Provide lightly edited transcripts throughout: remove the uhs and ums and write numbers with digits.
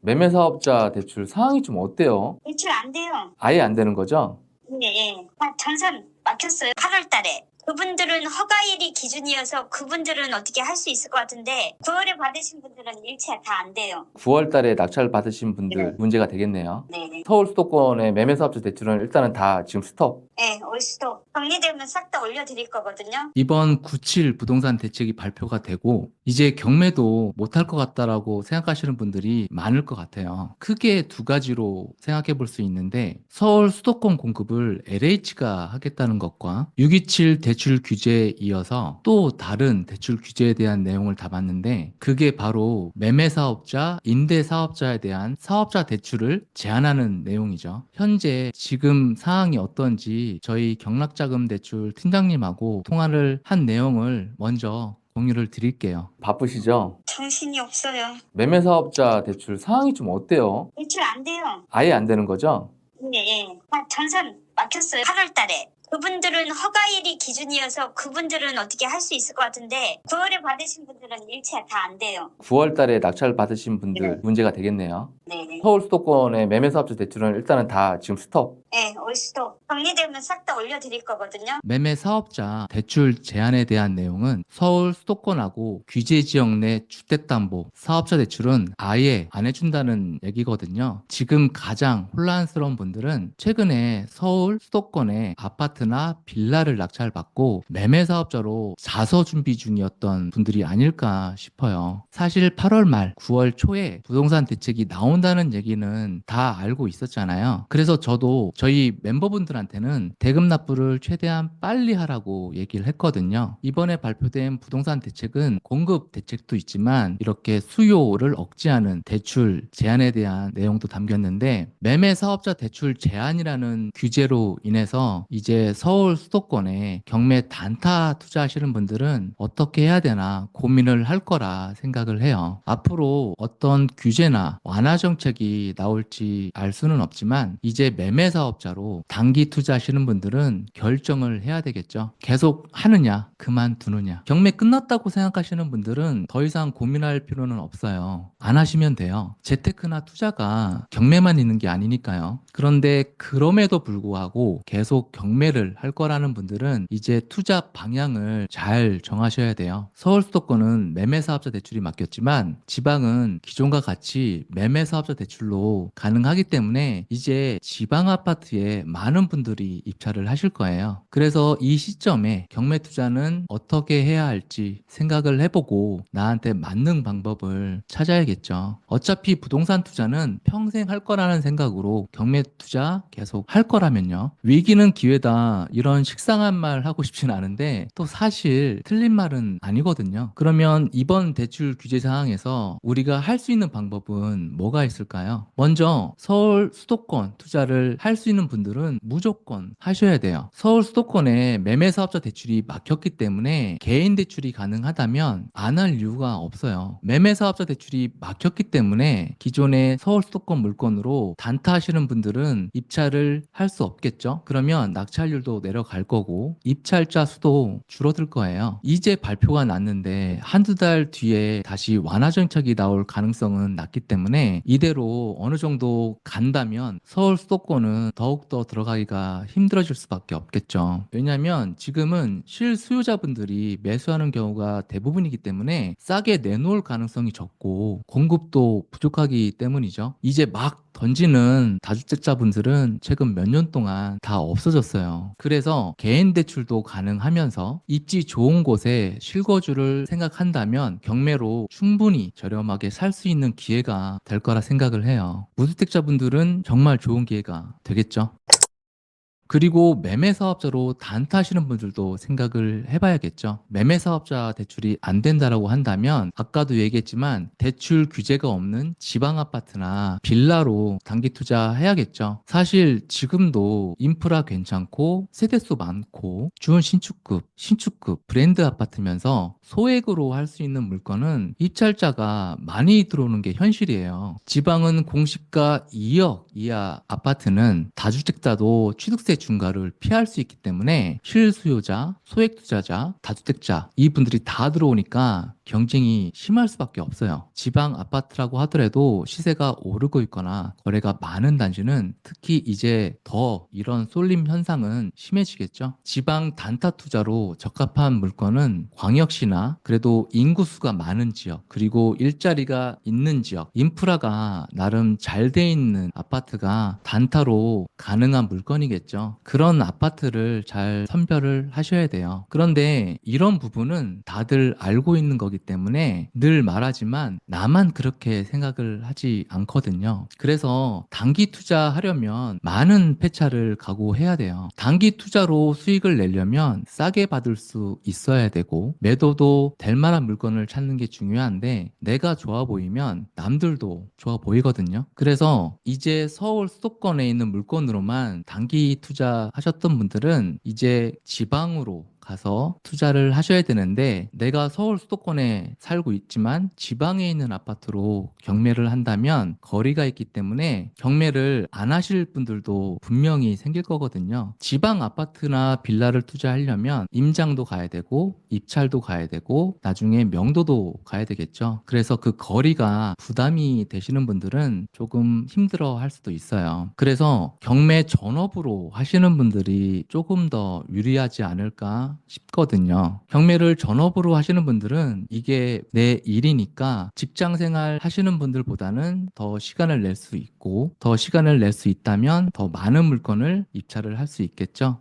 매매사업자 대출 상황이 좀 어때요? 대출 안 돼요. 아예 안 되는 거죠? 예. 전산 막혔어요. 8월 달에. 그분들은 허가일이 기준이어서 그분들은 어떻게 할 수 있을 것 같은데 9월에 받으신 분들은 일체 다 안 돼요. 9월 달에 낙찰 받으신 분들 네. 문제가 되겠네요. 네네. 서울 수도권의 매매사업자 대출은 일단은 다 지금 스톱. 네, 올 수도 정리되면 싹 다 올려드릴 거거든요. 이번 97 부동산 대책이 발표가 되고 이제 경매도 못할 것 같다라고 생각하시는 분들이 많을 것 같아요. 크게 두 가지로 생각해 볼 수 있는데 서울 수도권 공급을 LH가 하겠다는 것과 627 대출 규제에 이어서 또 다른 대출 규제에 대한 내용을 담았는데 그게 바로 매매사업자, 임대사업자에 대한 사업자 대출을 제한하는 내용이죠. 현재 지금 상황이 어떤지 저희 경락자금대출 팀장님하고 통화를 한 내용을 먼저 공유를 드릴게요. 바쁘시죠? 정신이 없어요. 매매사업자 대출 상황이 좀 어때요? 대출 안 돼요. 아예 안 되는 거죠? 예. 전산 막혔어요. 8월 달에. 그분들은 허가일이 기준이어서 그분들은 어떻게 할 수 있을 것 같은데 9월에 받으신 분들은 일체 다 안 돼요. 9월 달에 낙찰 받으신 분들 네. 문제가 되겠네요. 네네. 서울 수도권의 매매사업자 대출은 일단은 다 지금 스톱. 네, 올 수도 정리되면 싹 다 올려드릴 거거든요. 매매사업자 대출 제한에 대한 내용은 서울 수도권하고 규제지역 내 주택담보 사업자 대출은 아예 안 해준다는 얘기거든요. 지금 가장 혼란스러운 분들은 최근에 서울 수도권의 아파트나 빌라를 낙찰받고 매매사업자로 자서 준비 중이었던 분들이 아닐까 싶어요. 사실 8월 말 9월 초에 부동산 대책이 나온다는 얘기는 다 알고 있었잖아요. 그래서 저도 저희 멤버분들한테는 대금 납부를 최대한 빨리 하라고 얘기를 했거든요. 이번에 발표된 부동산 대책은 공급 대책도 있지만 이렇게 수요를 억제하는 대출 제한에 대한 내용도 담겼는데 매매 사업자 대출 제한이라는 규제로 인해서 이제 서울 수도권에 경매 단타 투자하시는 분들은 어떻게 해야 되나 고민을 할 거라 생각을 해요. 앞으로 어떤 규제나 완화 정책이 나올지 알 수는 없지만 이제 매매 사업자로 단기 투자하시는 분들은 결정을 해야 되겠죠. 계속 하느냐, 그만두느냐. 경매 끝났다고 생각하시는 분들은 더 이상 고민할 필요는 없어요. 안 하시면 돼요. 재테크나 투자가 경매만 있는 게 아니니까요. 그런데 그럼에도 불구하고 계속 경매를 할 거라는 분들은 이제 투자 방향을 잘 정하셔야 돼요. 서울 수도권은 매매사업자 대출이 맡겼지만 지방은 기존과 같이 매매사업자 대출로 가능하기 때문에 이제 지방 아파트에 많은 분들이 입찰을 하실 거예요. 그래서 이 시점에 경매 투자는 어떻게 해야 할지 생각을 해보고 나한테 맞는 방법을 찾아야겠죠. 어차피 부동산 투자는 평생 할 거라는 생각으로 경매 투자 계속 할 거라면요. 위기는 기회다 이런 식상한 말 하고 싶진 않은데 또 사실 틀린 말은 아니거든요. 그러면 이번 대출 규제 상황에서 우리가 할 수 있는 방법은 뭐가 있을까요? 먼저 서울 수도권 투자를 할 수 있는 분들은 무조건 하셔야 돼요. 서울 수도권에 매매사업자 대출이 막혔기 때문에 개인 대출이 가능하다면 안 할 이유가 없어요. 매매사업자 대출이 막혔기 때문에 기존의 서울 수도권 물건으로 단타 하시는 분들은 입찰을 할 수 없겠죠. 그러면 낙찰률도 내려갈 거고 입찰자 수도 줄어들 거예요. 이제 발표가 났는데 한두 달 뒤에 다시 완화 정책이 나올 가능성은 낮기 때문에 이대로 어느 정도 간다면 서울 수도권은 더욱더 들어가기가 힘들어질 수밖에 없겠죠. 왜냐하면 지금은 실수요자분들이 매수하는 경우가 대부분이기 때문에 싸게 내놓을 가능성이 적고 공급도 부족하기 때문이죠. 이제 막 던지는 다주택자분들은 최근 몇 년 동안 다 없어졌어요. 그래서 개인 대출도 가능하면서 입지 좋은 곳에 실거주를 생각한다면 경매로 충분히 저렴하게 살 수 있는 기회가 될 거라 생각을 해요. 무주택자분들은 정말 좋은 기회가 되겠죠. 그리고 매매사업자로 단타하시는 분들도 생각을 해봐야겠죠. 매매사업자 대출이 안 된다라고 한다면 아까도 얘기했지만 대출 규제가 없는 지방 아파트나 빌라로 단기 투자해야겠죠. 사실 지금도 인프라 괜찮고 세대수 많고 좋은 신축급 브랜드 아파트면서 소액으로 할 수 있는 물건은 입찰자가 많이 들어오는 게 현실이에요. 지방은 공시가 2억 이하 아파트는 다주택자도 취득세 중과를 피할 수 있기 때문에 실수요자, 소액투자자, 다주택자 이분들이 다 들어오니까 경쟁이 심할 수밖에 없어요. 지방 아파트라고 하더라도 시세가 오르고 있거나 거래가 많은 단지는 특히 이제 더 이런 쏠림 현상은 심해지겠죠. 지방 단타 투자로 적합한 물건은 광역시나 그래도 인구수가 많은 지역, 그리고 일자리가 있는 지역, 인프라가 나름 잘 돼 있는 아파트가 단타로 가능한 물건이겠죠. 그런 아파트를 잘 선별을 하셔야 돼요. 그런데 이런 부분은 다들 알고 있는 거기 때문에 늘 말하지만 나만 그렇게 생각을 하지 않거든요. 그래서 단기 투자하려면 많은 패차를 각오해야 돼요. 단기 투자로 수익을 내려면 싸게 받을 수 있어야 되고 매도도 될 만한 물건을 찾는 게 중요한데 내가 좋아 보이면 남들도 좋아 보이거든요. 그래서 이제 서울 수도권에 있는 물건으로만 단기 투자하셨던 분들은 이제 지방으로 가서 투자를 하셔야 되는데 내가 서울 수도권에 살고 있지만 지방에 있는 아파트로 경매를 한다면 거리가 있기 때문에 경매를 안 하실 분들도 분명히 생길 거거든요. 지방 아파트나 빌라를 투자하려면 임장도 가야 되고 입찰도 가야 되고 나중에 명도도 가야 되겠죠. 그래서 그 거리가 부담이 되시는 분들은 조금 힘들어 할 수도 있어요. 그래서 경매 전업으로 하시는 분들이 조금 더 유리하지 않을까 싶거든요. 경매를 전업으로 하시는 분들은 이게 내 일이니까 직장 생활 하시는 분들보다는 더 시간을 낼 수 있고 더 시간을 낼 수 있다면 더 많은 물건을 입찰을 할 수 있겠죠.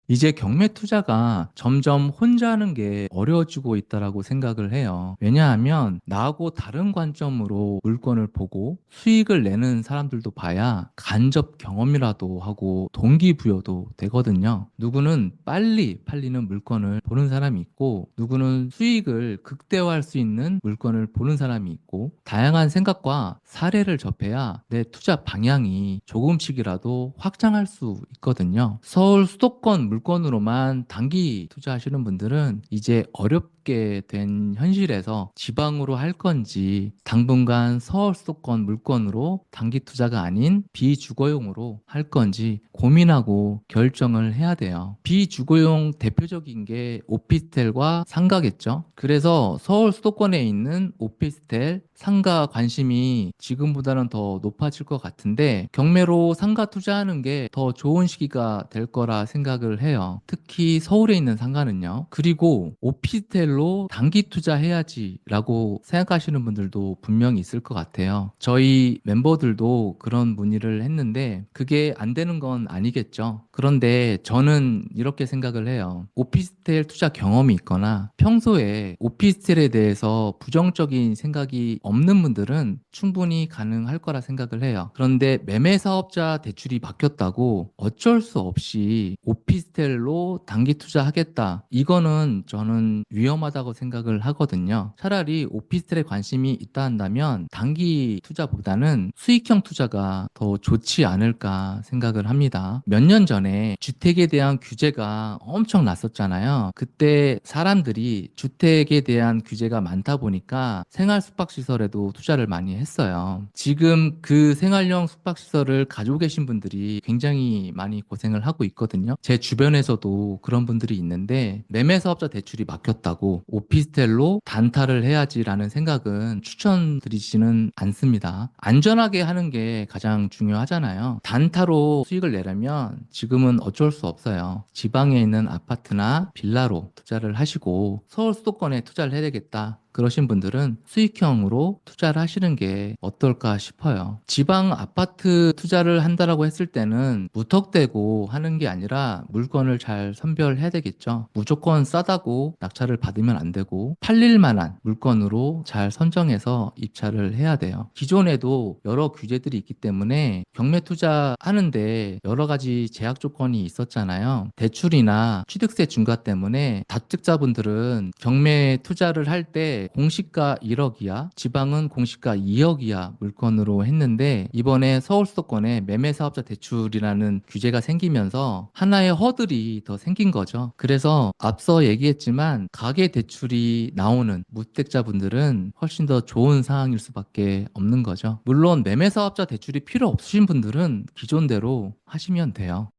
이제 경매 투자가 점점 혼자 하는 게 어려워지고 있다라고 생각을 해요. 왜냐하면 나하고 다른 관점으로 물건을 보고 수익을 내는 사람들도 봐야 간접 경험이라도 하고 동기부여도 되거든요. 누구는 빨리 팔리는 물건을 보는 사람이 있고 누구는 수익을 극대화할 수 있는 물건을 보는 사람이 있고 다양한 생각과 사례를 접해야 내 투자 방향이 조금씩이라도 확장할 수 있거든요. 서울 수도권 물건으로만 단기 투자하시는 분들은 이제 어렵게 된 현실에서 지방으로 할 건지 당분간 서울 수도권 물건으로 단기 투자가 아닌 비주거용으로 할 건지 고민하고 결정을 해야 돼요. 비주거용 대표적인 게 오피스텔과 상가겠죠. 그래서 서울 수도권에 있는 오피스텔, 상가 관심이 지금보다는 더 높아질 것 같은데 경매로 상가 투자하는 게 더 좋은 시기가 될 거라 생각을 해요. 특히 서울에 있는 상가는요. 그리고 오피스텔로 단기 투자해야지 라고 생각하시는 분들도 분명히 있을 것 같아요. 저희 멤버들도 그런 문의를 했는데 그게 안 되는 건 아니겠죠. 그런데 저는 이렇게 생각을 해요. 오피스텔 투자 경험이 있거나 평소에 오피스텔에 대해서 부정적인 생각이 없는 분들은 충분히 가능할 거라 생각을 해요. 그런데 매매 사업자 대출이 바뀌었다고 어쩔 수 없이 오피스텔로 단기 투자하겠다. 이거는 저는 위험하다고 생각을 하거든요. 차라리 오피스텔에 관심이 있다 한다면 단기 투자보다는 수익형 투자가 더 좋지 않을까 생각을 합니다. 몇 년 전에 주택에 대한 규제가 엄청 났었잖아요. 그때 사람들이 주택에 대한 규제가 많다 보니까 생활 숙박시설에도 투자를 많이 했어요. 지금 그 생활형 숙박시설을 가지고 계신 분들이 굉장히 많이 고생을 하고 있거든요. 제 주변에서도 그런 분들이 있는데 매매 사업자 대출이 막혔다고 오피스텔로 단타를 해야지라는 생각은 추천드리지는 않습니다. 안전하게 하는 게 가장 중요하잖아요. 단타로 수익을 내려면 지금은 어쩔 수 없어요. 지방에 있는 아파트나 빌라로 투자를 하시고 서울 수도권에 투자를 해야 되겠다. 그러신 분들은 수익형으로 투자를 하시는 게 어떨까 싶어요. 지방 아파트 투자를 한다라고 했을 때는 무턱대고 하는 게 아니라 물건을 잘 선별해야 되겠죠. 무조건 싸다고 낙찰을 받으면 안 되고 팔릴 만한 물건으로 잘 선정해서 입찰을 해야 돼요. 기존에도 여러 규제들이 있기 때문에 경매 투자하는데 여러 가지 제약 조건이 있었잖아요. 대출이나 취득세 중과 때문에 다특자분들은 경매 투자를 할 때 공시가 1억 이하, 지방은 공시가 2억 이하 물건으로 했는데 이번에 서울 수도권에 매매 사업자 대출이라는 규제가 생기면서 하나의 허들이 더 생긴 거죠. 그래서 앞서 얘기했지만 가계 대출이 나오는 무주택자분들은 훨씬 더 좋은 상황일 수밖에 없는 거죠. 물론 매매 사업자 대출이 필요 없으신 분들은 기존대로 하시면 돼요.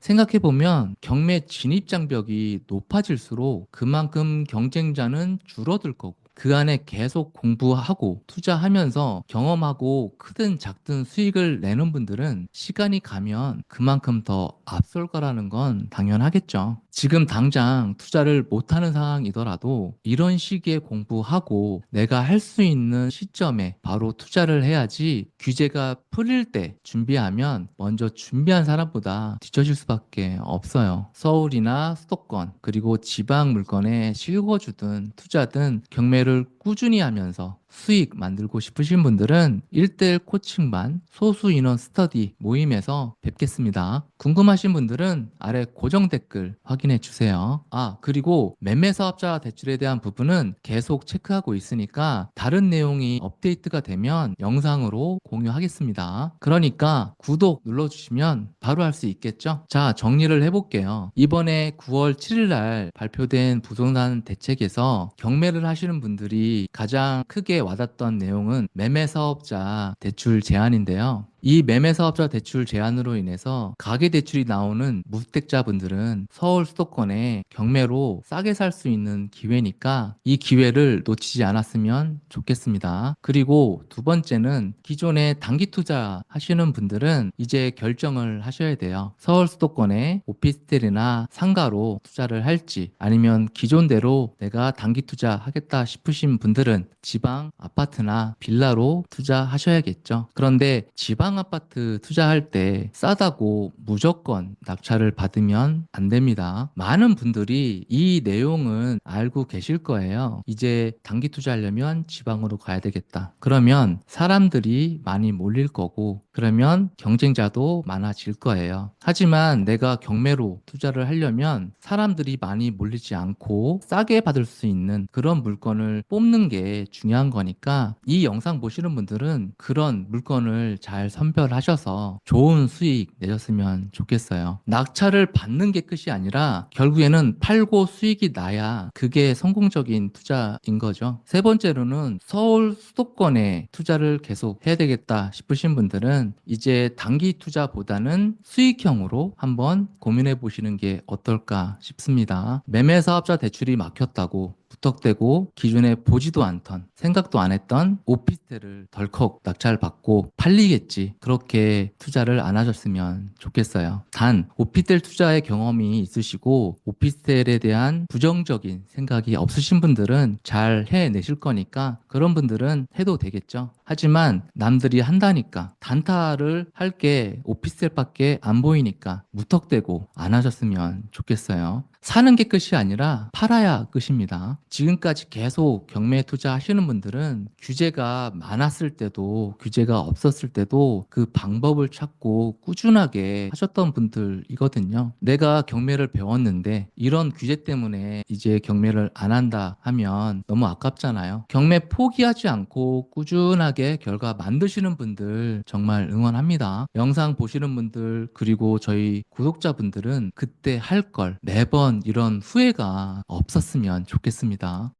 생각해보면 경매 진입 장벽이 높아질수록 그만큼 경쟁자는 줄어들 거고 그 안에 계속 공부하고 투자하면서 경험하고 크든 작든 수익을 내는 분들은 시간이 가면 그만큼 더 앞설 거라는 건 당연하겠죠. 지금 당장 투자를 못하는 상황이더라도 이런 시기에 공부하고 내가 할 수 있는 시점에 바로 투자를 해야지 규제가 풀릴 때 준비하면 먼저 준비한 사람보다 뒤처질 수밖에 없어요. 서울이나 수도권 그리고 지방 물건에 실거주든 투자든 경매를 꾸준히 하면서 수익 만들고 싶으신 분들은 1대1 코칭반 소수 인원 스터디 모임에서 뵙겠습니다. 궁금하신 분들은 아래 고정 댓글 확인해 주세요. 그리고 매매 사업자 대출에 대한 부분은 계속 체크하고 있으니까 다른 내용이 업데이트가 되면 영상으로 공유하겠습니다. 그러니까 구독 눌러주시면 바로 할 수 있겠죠? 자, 정리를 해볼게요. 이번에 9월 7일 날 발표된 부동산 대책에서 경매를 하시는 분들이 가장 크게 와닿던 내용은 매매 사업자 대출 제한인데요. 이 매매 사업자 대출 제한으로 인해서 가계 대출이 나오는 무주택자분들은 서울 수도권에 경매로 싸게 살 수 있는 기회니까 이 기회를 놓치지 않았으면 좋겠습니다. 그리고 두 번째는 기존에 단기 투자 하시는 분들은 이제 결정을 하셔야 돼요. 서울 수도권에 오피스텔이나 상가로 투자를 할지 아니면 기존대로 내가 단기 투자하겠다 싶으신 분들은 지방 아파트나 빌라로 투자하셔야겠죠. 그런데 지방 아파트 투자할 때 싸다고 무조건 낙찰을 받으면 안 됩니다. 많은 분들이 이 내용은 알고 계실 거예요. 이제 단기 투자하려면 지방으로 가야 되겠다. 그러면 사람들이 많이 몰릴 거고 그러면 경쟁자도 많아질 거예요. 하지만 내가 경매로 투자를 하려면 사람들이 많이 몰리지 않고 싸게 받을 수 있는 그런 물건을 뽑는 게 중요한 거니까 이 영상 보시는 분들은 그런 물건을 잘 선별하셔서 좋은 수익 내셨으면 좋겠어요. 낙찰을 받는 게 끝이 아니라 결국에는 팔고 수익이 나야 그게 성공적인 투자인 거죠. 세 번째로는 서울 수도권에 투자를 계속 해야 되겠다 싶으신 분들은 이제 단기 투자보다는 수익형으로 한번 고민해 보시는 게 어떨까 싶습니다. 매매 사업자 대출이 막혔다고 무턱대고 기존에 보지도 않던 생각도 안 했던 오피스텔을 덜컥 낙찰받고 팔리겠지 그렇게 투자를 안 하셨으면 좋겠어요. 단 오피스텔 투자의 경험이 있으시고 오피스텔에 대한 부정적인 생각이 없으신 분들은 잘 해내실 거니까 그런 분들은 해도 되겠죠. 하지만 남들이 한다니까 단타를 할 게 오피스텔밖에 안 보이니까 무턱대고 안 하셨으면 좋겠어요. 사는 게 끝이 아니라 팔아야 끝입니다. 지금까지 계속 경매 투자하시는 분들은 규제가 많았을 때도 규제가 없었을 때도 그 방법을 찾고 꾸준하게 하셨던 분들이거든요. 내가 경매를 배웠는데 이런 규제 때문에 이제 경매를 안 한다 하면 너무 아깝잖아요. 경매 포기하지 않고 꾸준하게 결과 만드시는 분들 정말 응원합니다. 영상 보시는 분들 그리고 저희 구독자분들은 그때 할 걸 매번 이런 후회가 없었으면 좋겠습니다.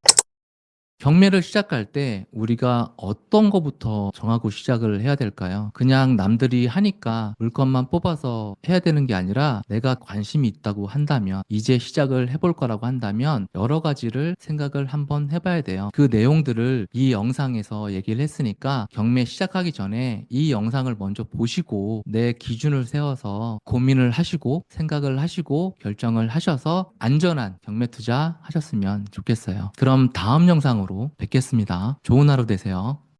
경매를 시작할 때 우리가 어떤 거부터 정하고 시작을 해야 될까요? 그냥 남들이 하니까 물건만 뽑아서 해야 되는 게 아니라 내가 관심이 있다고 한다면 이제 시작을 해볼 거라고 한다면 여러 가지를 생각을 한번 해봐야 돼요. 그 내용들을 이 영상에서 얘기를 했으니까 경매 시작하기 전에 이 영상을 먼저 보시고 내 기준을 세워서 고민을 하시고 생각을 하시고 결정을 하셔서 안전한 경매 투자 하셨으면 좋겠어요. 그럼 다음 영상으로 뵙겠습니다. 좋은 하루 되세요.